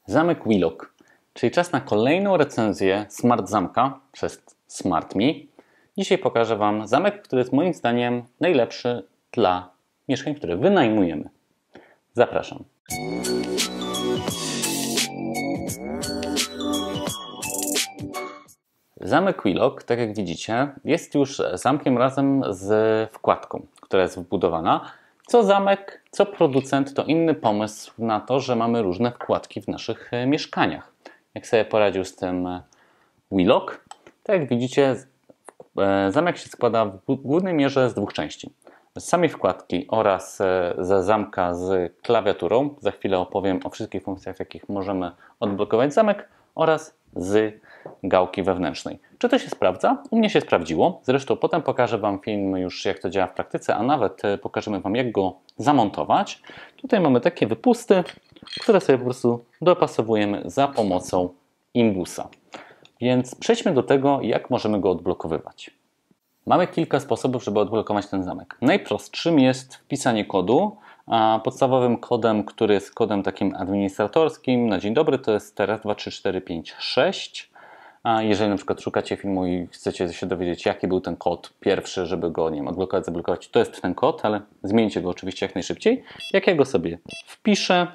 Zamek Wheelock, czyli czas na kolejną recenzję Smart Zamka przez SmartMe. Dzisiaj pokażę Wam zamek, który jest moim zdaniem najlepszy dla mieszkań, które wynajmujemy. Zapraszam. Zamek Wheelock, tak jak widzicie, jest już zamkiem razem z wkładką, która jest wbudowana. Co zamek, co producent, to inny pomysł na to, że mamy różne wkładki w naszych mieszkaniach. Jak sobie poradził z tym Wheelock? Tak jak widzicie, zamek się składa w głównej mierze z dwóch części. Z samej wkładki oraz ze zamka z klawiaturą. Za chwilę opowiem o wszystkich funkcjach, w jakich możemy odblokować zamek, oraz z gałki wewnętrznej. Czy to się sprawdza? U mnie się sprawdziło. Zresztą potem pokażę Wam film już, jak to działa w praktyce, a nawet pokażemy Wam, jak go zamontować. Tutaj mamy takie wypusty, które sobie po prostu dopasowujemy za pomocą imbusa. Więc przejdźmy do tego, jak możemy go odblokowywać. Mamy kilka sposobów, żeby odblokować ten zamek. Najprostszym jest wpisanie kodu. Podstawowym kodem, który jest kodem takim administratorskim na dzień dobry, to jest raz, 2, 3, 4, 5, 6. Jeżeli na przykład szukacie filmu i chcecie się dowiedzieć, jaki był ten kod pierwszy, żeby go, nie wiem, odblokować, zablokować, to jest ten kod, ale zmieńcie go oczywiście jak najszybciej. Jak ja go sobie wpiszę,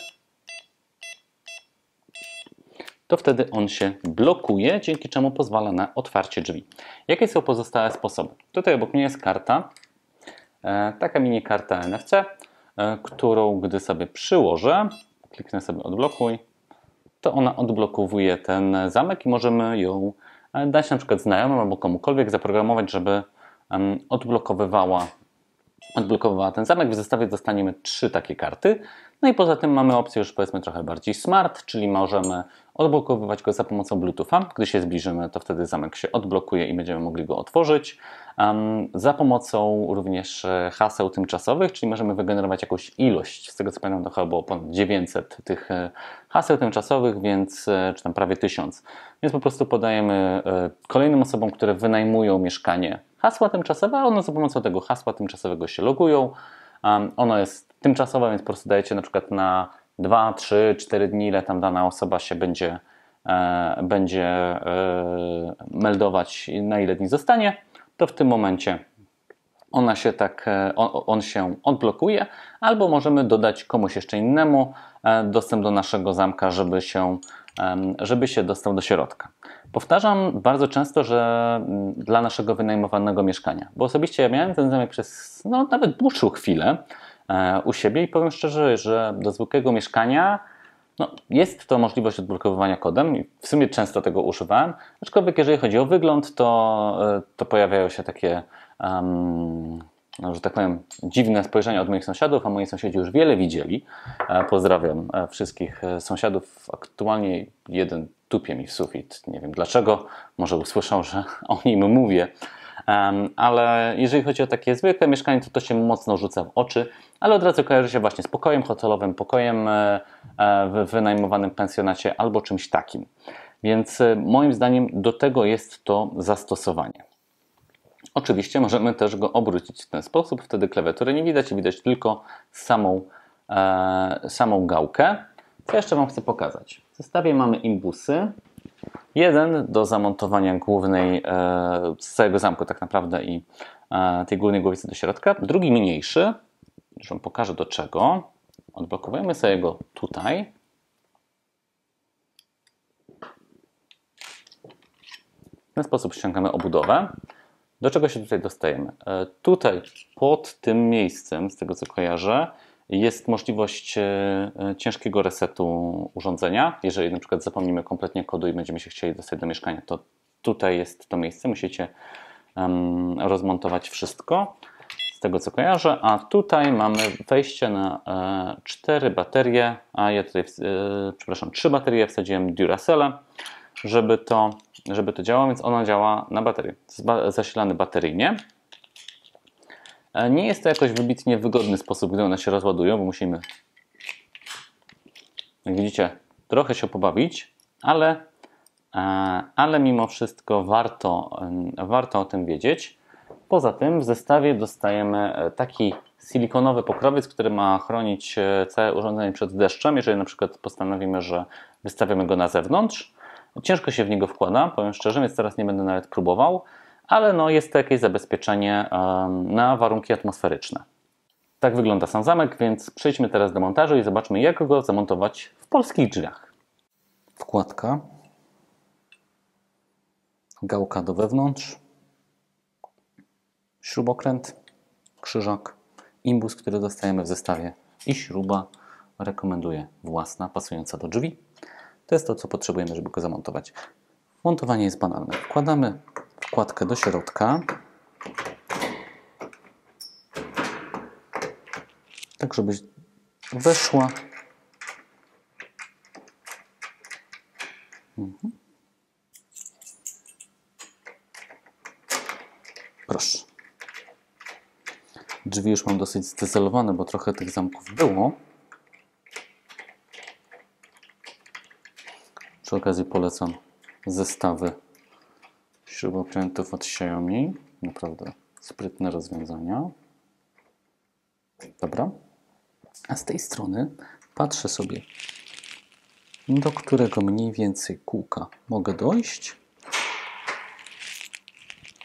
to wtedy on się blokuje, dzięki czemu pozwala na otwarcie drzwi. Jakie są pozostałe sposoby? Tutaj obok mnie jest karta, taka mini karta NFC, którą gdy sobie przyłożę, kliknę sobie odblokuj, to ona odblokowuje ten zamek i możemy ją dać na przykład znajomym albo komukolwiek zaprogramować, żeby odblokowywała ten zamek. W zestawie dostaniemy 3 takie karty. No i poza tym mamy opcję już, powiedzmy, trochę bardziej smart, czyli możemy odblokowywać go za pomocą Bluetootha. Gdy się zbliżymy, to wtedy zamek się odblokuje i będziemy mogli go otworzyć. Za pomocą również haseł tymczasowych, czyli możemy wygenerować jakąś ilość. Z tego co pamiętam, to chyba było ponad 900 tych haseł tymczasowych, więc, czy tam prawie 1000. Więc po prostu podajemy kolejnym osobom, które wynajmują mieszkanie, hasła tymczasowe, a one za pomocą tego hasła tymczasowego się logują. Ono jest tymczasowe, więc po prostu dajecie na przykład na 2, 3, 4 dni, ile tam dana osoba się będzie meldować, na ile dni zostanie, to w tym momencie on się odblokuje, albo możemy dodać komuś jeszcze innemu dostęp do naszego zamka, żeby się dostał do środka. Powtarzam bardzo często, że dla naszego wynajmowanego mieszkania, bo osobiście ja miałem ten zamek przez nawet dłuższą chwilę u siebie i powiem szczerze, że do zwykłego mieszkania jest to możliwość odblokowywania kodem i w sumie często tego używałem, aczkolwiek jeżeli chodzi o wygląd, to pojawiają się takie, że tak powiem, dziwne spojrzenia od moich sąsiadów, a moi sąsiedzi już wiele widzieli. Pozdrawiam wszystkich sąsiadów. Aktualnie jeden tupie mi w sufit. Nie wiem dlaczego, może usłyszał, że o nim mówię. Ale jeżeli chodzi o takie zwykłe mieszkanie, to się mocno rzuca w oczy, ale od razu kojarzy się właśnie z pokojem hotelowym, pokojem w wynajmowanym pensjonacie albo czymś takim. Więc moim zdaniem do tego jest to zastosowanie. Oczywiście możemy też go obrócić w ten sposób, wtedy klawiatury nie widać i widać tylko samą gałkę. Co jeszcze Wam chcę pokazać? W zestawie mamy imbusy. Jeden do zamontowania głównej, z całego zamku tak naprawdę i tej głównej głowicy do środka. Drugi mniejszy, już Wam pokażę do czego. Odblokowujemy sobie go tutaj. W ten sposób ściągamy obudowę. Do czego się tutaj dostajemy? Tutaj pod tym miejscem, z tego co kojarzę, jest możliwość ciężkiego resetu urządzenia. Jeżeli na przykład zapomnimy kompletnie kodu i będziemy się chcieli dostać do mieszkania, to tutaj jest to miejsce. Musicie rozmontować wszystko, z tego co kojarzę. A tutaj mamy wejście na 4 baterie, a ja tutaj, 3 baterie wsadziłem Duracella, żeby to działało, więc ono działa na baterii. Jest zasilany bateryjnie. Nie jest to jakoś wybitnie wygodny sposób, gdy one się rozładują, bo musimy, jak widzicie, trochę się pobawić, ale mimo wszystko warto o tym wiedzieć. Poza tym w zestawie dostajemy taki silikonowy pokrowiec, który ma chronić całe urządzenie przed deszczem. Jeżeli na przykład postanowimy, że wystawiamy go na zewnątrz. Ciężko się w niego wkłada, powiem szczerze, więc teraz nie będę nawet próbował, ale no jest to jakieś zabezpieczenie na warunki atmosferyczne. Tak wygląda sam zamek, więc przejdźmy teraz do montażu i zobaczmy, jak go zamontować w polskich drzwiach. Wkładka, gałka do wewnątrz, śrubokręt, krzyżak, imbus, który dostajemy w zestawie i śruba, rekomenduję własna, pasująca do drzwi. To jest to, co potrzebujemy, żeby go zamontować. Montowanie jest banalne. Wkładamy wkładkę do środka, tak żeby weszła. Proszę. Drzwi już mam dosyć zdezelowane, bo trochę tych zamków było. Przy okazji polecam zestawy śrubokrętów od Xiaomi. Naprawdę sprytne rozwiązania. Dobra. A z tej strony patrzę sobie, do którego mniej więcej kółka mogę dojść.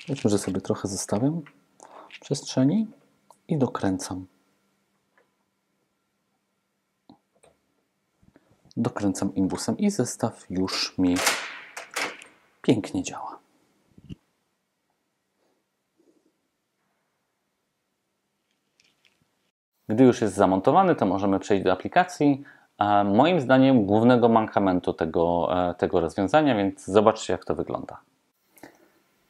Powiedzmy, że sobie trochę zostawiam przestrzeni i dokręcam. Dokręcam imbusem i zestaw już mi pięknie działa. Gdy już jest zamontowany, to możemy przejść do aplikacji. Moim zdaniem głównego mankamentu tego rozwiązania, więc zobaczcie, jak to wygląda.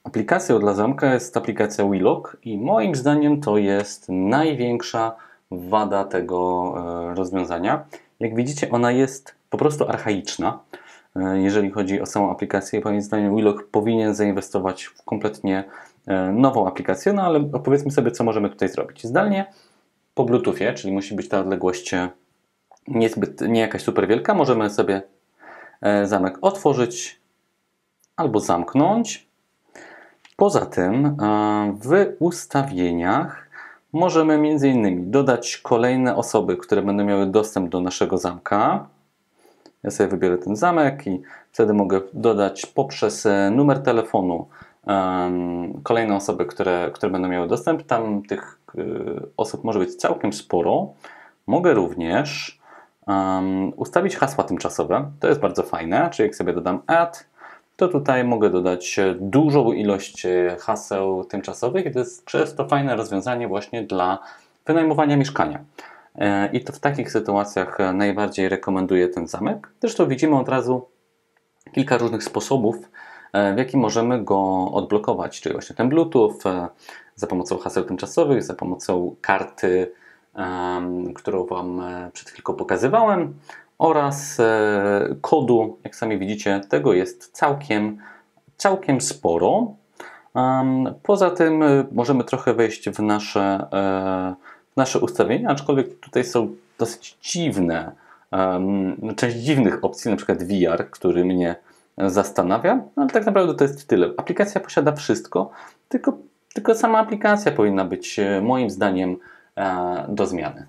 Aplikacją dla zamka jest aplikacja WeLock i moim zdaniem to jest największa wada tego rozwiązania. Jak widzicie, ona jest po prostu archaiczna. Jeżeli chodzi o samą aplikację, moim zdaniem WeLock powinien zainwestować w kompletnie nową aplikację, no ale opowiedzmy sobie, co możemy tutaj zrobić. Zdalnie po Bluetoothie, czyli musi być ta odległość nie jakaś super wielka, możemy sobie zamek otworzyć albo zamknąć. Poza tym w ustawieniach możemy m.in. dodać kolejne osoby, które będą miały dostęp do naszego zamka. Ja sobie wybiorę ten zamek i wtedy mogę dodać poprzez numer telefonu kolejne osoby, które będą miały dostęp. Tam tych osób może być całkiem sporo. Mogę również ustawić hasła tymczasowe. To jest bardzo fajne, czyli jak sobie dodam add, to tutaj mogę dodać dużą ilość haseł tymczasowych i to jest przez to fajne rozwiązanie właśnie dla wynajmowania mieszkania. I to w takich sytuacjach najbardziej rekomenduję ten zamek. Zresztą widzimy od razu kilka różnych sposobów, w jaki możemy go odblokować, czyli właśnie ten Bluetooth, za pomocą haseł tymczasowych, za pomocą karty, którą Wam przed chwilką pokazywałem, oraz kodu. Jak sami widzicie, tego jest całkiem sporo. Poza tym możemy trochę wejść w nasze ustawienia, aczkolwiek tutaj są dosyć dziwne, część dziwnych opcji, na przykład VR, który mnie zastanawia, no ale tak naprawdę to jest tyle. Aplikacja posiada wszystko, tylko sama aplikacja powinna być moim zdaniem do zmiany.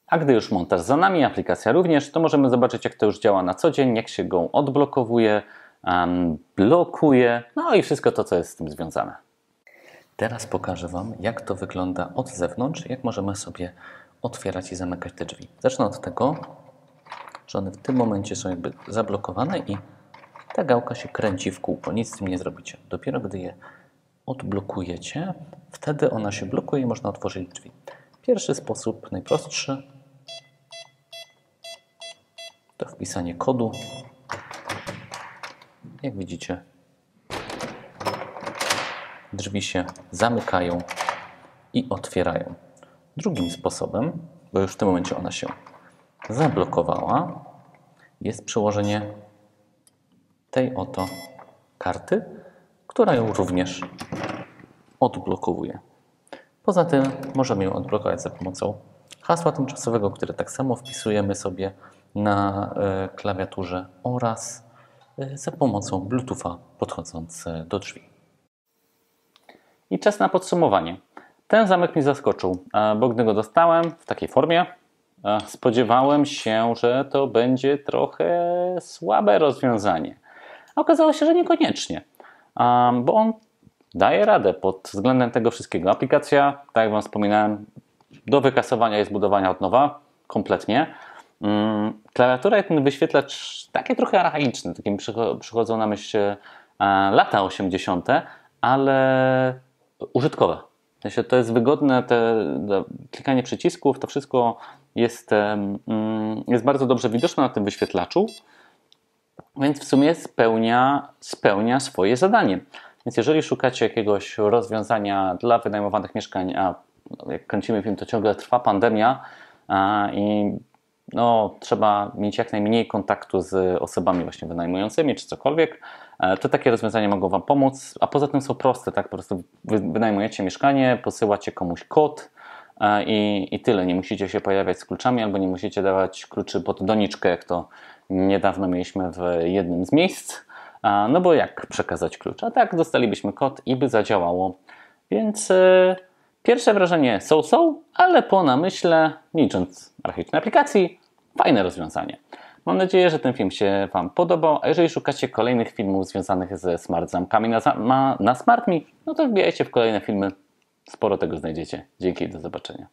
A gdy już montaż za nami, aplikacja również, to możemy zobaczyć, jak to już działa na co dzień, jak się go odblokowuje, blokuje, no i wszystko to, co jest z tym związane. Teraz pokażę Wam, jak to wygląda od zewnątrz, jak możemy sobie otwierać i zamykać te drzwi. Zacznę od tego, że one w tym momencie są jakby zablokowane i ta gałka się kręci w kółko, nic z tym nie zrobicie. Dopiero gdy je odblokujecie, wtedy ona się blokuje i można otworzyć drzwi. Pierwszy sposób, najprostszy, to wpisanie kodu. Jak widzicie, drzwi się zamykają i otwierają. Drugim sposobem, bo już w tym momencie ona się zablokowała, jest przełożenie tej oto karty, która ją również odblokowuje. Poza tym możemy ją odblokować za pomocą hasła tymczasowego, które tak samo wpisujemy sobie na klawiaturze oraz za pomocą Bluetootha podchodząc do drzwi. I czas na podsumowanie. Ten zamek mnie zaskoczył, bo gdy go dostałem w takiej formie, Spodziewałem się, że to będzie trochę słabe rozwiązanie. A okazało się, że niekoniecznie, bo on daje radę pod względem tego wszystkiego. Aplikacja, tak jak Wam wspominałem, do wykasowania i zbudowania od nowa, kompletnie. Klawiatura i ten wyświetlacz takie trochę archaiczne, takie mi przychodzą na myśl lata 80., ale użytkowe. W sensie to jest wygodne, klikanie przycisków, to wszystko jest bardzo dobrze widoczne na tym wyświetlaczu, więc w sumie spełnia swoje zadanie. Więc jeżeli szukacie jakiegoś rozwiązania dla wynajmowanych mieszkań, a jak kręcimy film, to ciągle trwa pandemia i trzeba mieć jak najmniej kontaktu z osobami właśnie wynajmującymi czy cokolwiek, to takie rozwiązania mogą Wam pomóc, a poza tym są proste, tak? Po prostu wynajmujecie mieszkanie, posyłacie komuś kod i tyle. Nie musicie się pojawiać z kluczami albo nie musicie dawać kluczy pod doniczkę, jak to niedawno mieliśmy w jednym z miejsc, no bo jak przekazać klucz? A tak, dostalibyśmy kod i by zadziałało. Więc pierwsze wrażenie so, ale po namyśle, licząc archaicznej aplikacji, fajne rozwiązanie. Mam nadzieję, że ten film się Wam podobał, a jeżeli szukacie kolejnych filmów związanych ze smart zamkami na SmartMe, no to wbijajcie w kolejne filmy, sporo tego znajdziecie. Dzięki i do zobaczenia.